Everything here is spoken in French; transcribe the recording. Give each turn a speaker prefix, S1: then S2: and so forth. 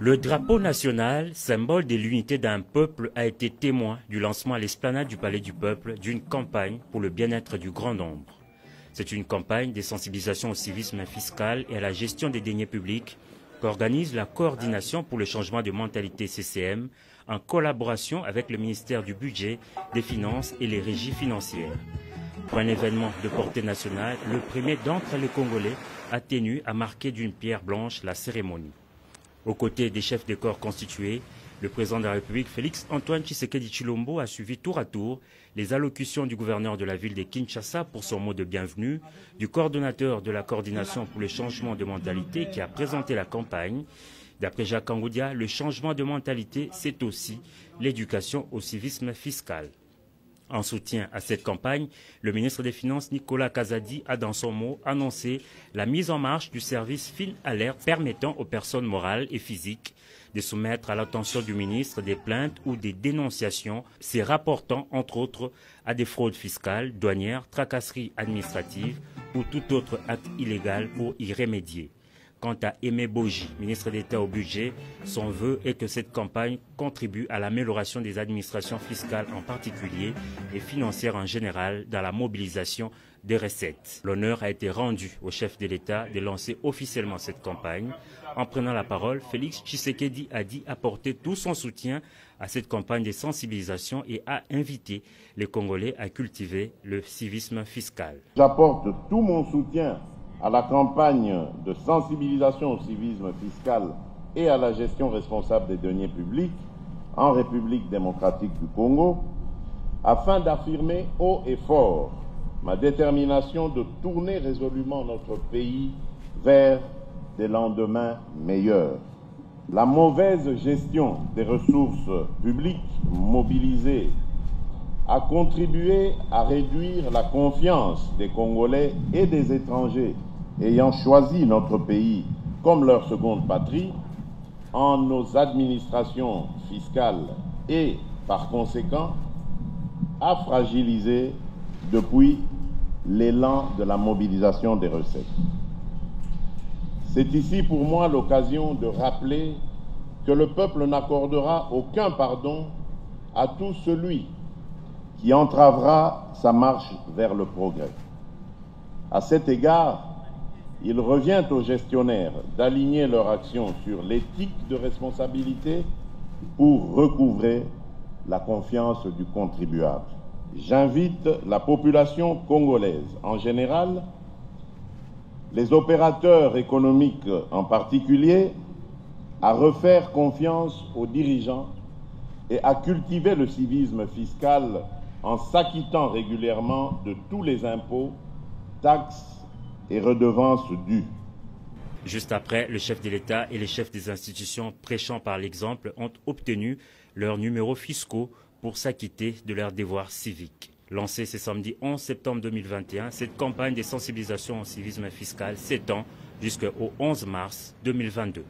S1: Le drapeau national, symbole de l'unité d'un peuple, a été témoin du lancement à l'esplanade du Palais du Peuple d'une campagne pour le bien-être du grand nombre. C'est une campagne de sensibilisation au civisme fiscal et à la gestion des deniers publics qu'organise la Coordination pour le changement de mentalité CCM en collaboration avec le ministère du Budget, des Finances et les régies financières. Pour un événement de portée nationale, le premier d'entre les Congolais a tenu à marquer d'une pierre blanche la cérémonie. Aux côtés des chefs des corps constitués, le président de la République, Félix Antoine Tshisekedi Tshilombo, a suivi tour à tour les allocutions du gouverneur de la ville de Kinshasa pour son mot de bienvenue, du coordonnateur de la coordination pour le changement de mentalité qui a présenté la campagne. D'après Jacques Kangoudia, le changement de mentalité, c'est aussi l'éducation au civisme fiscal. En soutien à cette campagne, le ministre des Finances Nicolas Kazadi a dans son mot annoncé la mise en marche du service Fil Alert permettant aux personnes morales et physiques de soumettre à l'attention du ministre des plaintes ou des dénonciations, se rapportant entre autres à des fraudes fiscales, douanières, tracasseries administratives ou tout autre acte illégal pour y remédier. Quant à Aimé Boji, ministre d'État au budget, son vœu est que cette campagne contribue à l'amélioration des administrations fiscales en particulier et financières en général dans la mobilisation des recettes. L'honneur a été rendu au chef de l'État de lancer officiellement cette campagne. En prenant la parole, Félix Tshisekedi a dit apporter tout son soutien à cette campagne de sensibilisation et a invité les Congolais à cultiver le civisme fiscal.
S2: J'apporte tout mon soutien à la campagne de sensibilisation au civisme fiscal et à la gestion responsable des deniers publics en République démocratique du Congo, afin d'affirmer haut et fort ma détermination de tourner résolument notre pays vers des lendemains meilleurs. La mauvaise gestion des ressources publiques mobilisées a contribué à réduire la confiance des Congolais et des étrangers ayant choisi notre pays comme leur seconde patrie en nos administrations fiscales et, par conséquent, a fragilisé depuis l'élan de la mobilisation des recettes. C'est ici pour moi l'occasion de rappeler que le peuple n'accordera aucun pardon à tout celui qui entravera sa marche vers le progrès. À cet égard, il revient aux gestionnaires d'aligner leur action sur l'éthique de responsabilité pour recouvrer la confiance du contribuable. J'invite la population congolaise en général, les opérateurs économiques en particulier, à refaire confiance aux dirigeants et à cultiver le civisme fiscal en s'acquittant régulièrement de tous les impôts, taxes et redevances dues.
S1: Juste après, le chef de l'État et les chefs des institutions prêchant par l'exemple ont obtenu leurs numéros fiscaux pour s'acquitter de leurs devoirs civiques. Lancée ce samedi 11 septembre 2021, cette campagne de sensibilisation au civisme fiscal s'étend jusqu'au 11 mars 2022.